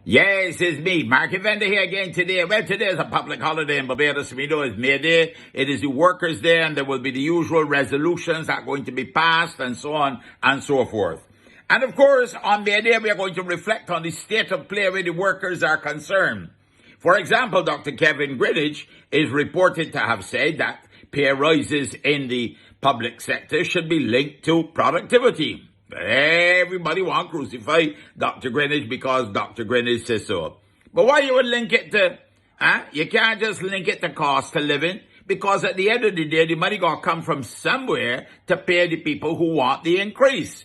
Yes, it's me, Market Vendor here again today. Well, today is a public holiday in Barbados. We know it's May Day. It is the workers' day, and there will be the usual resolutions that are going to be passed and so on and so forth. And of course, on May Day, we are going to reflect on the state of play where the workers are concerned. For example, Dr. Kevin Greenwich is reported to have said that pay rises in the public sector should be linked to productivity. Everybody want to crucify Dr. Greenwich because Dr. Greenwich says so. But why you would link it to, you can't just link it to cost of living, because at the end of the day, the money got to come from somewhere to pay the people who want the increase.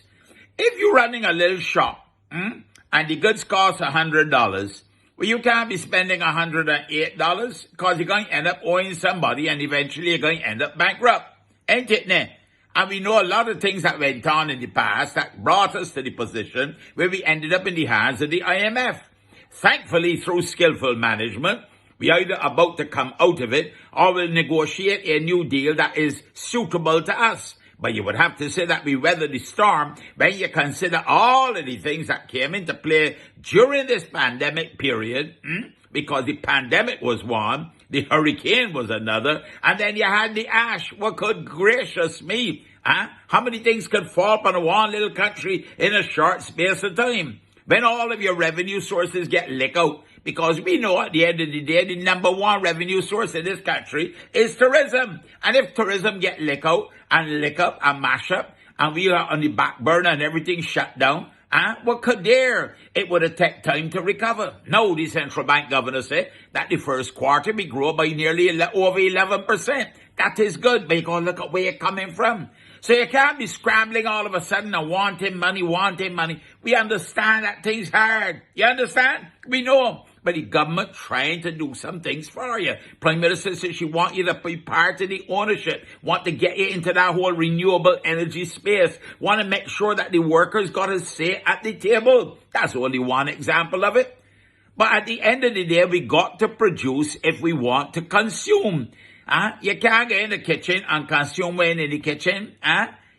If you're running a little shop, and the goods cost $100, well, you can't be spending $108 because you're going to end up owing somebody and eventually you're going to end up bankrupt. Ain't it, now? And we know a lot of things that went on in the past that brought us to the position where we ended up in the hands of the IMF. Thankfully, through skillful management, we are either about to come out of it or will negotiate a new deal that is suitable to us. But you would have to say that we weathered the storm when you consider all of the things that came into play during this pandemic period, because the pandemic was one, the hurricane was another, and then you had the ash. Well, good gracious me. How many things could fall upon one little country in a short space of time? When all of your revenue sources get licked out, because we know at the end of the day, the number one revenue source in this country is tourism. And if tourism get licked out and lick up and mash up, and we are on the back burner and everything shut down, what could there? It would have taken time to recover. No, the central bank governor said that the first quarter we grow by nearly over 11%. That is good, but you got to look at where you're coming from. So you can't be scrambling all of a sudden and wanting money. We understand that things hard. You understand? We know. But the government trying to do some things for you. Prime Minister says she want you to be part of the ownership, want to get you into that whole renewable energy space, want to make sure that the workers got a say at the table. That's only one example of it. But at the end of the day, we got to produce if we want to consume. You can't get in the kitchen and consume in the kitchen.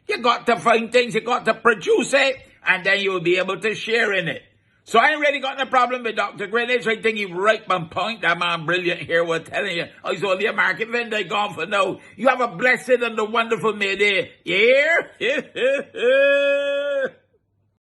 You got to find things, you got to produce it, and then you'll be able to share in it. So I ain't really got no problem with Dr. Greenwich. I think he's right on point. That man brilliant here was telling you. He's only a market vendor gone for now. You have a blessed and a wonderful May Day. You hear?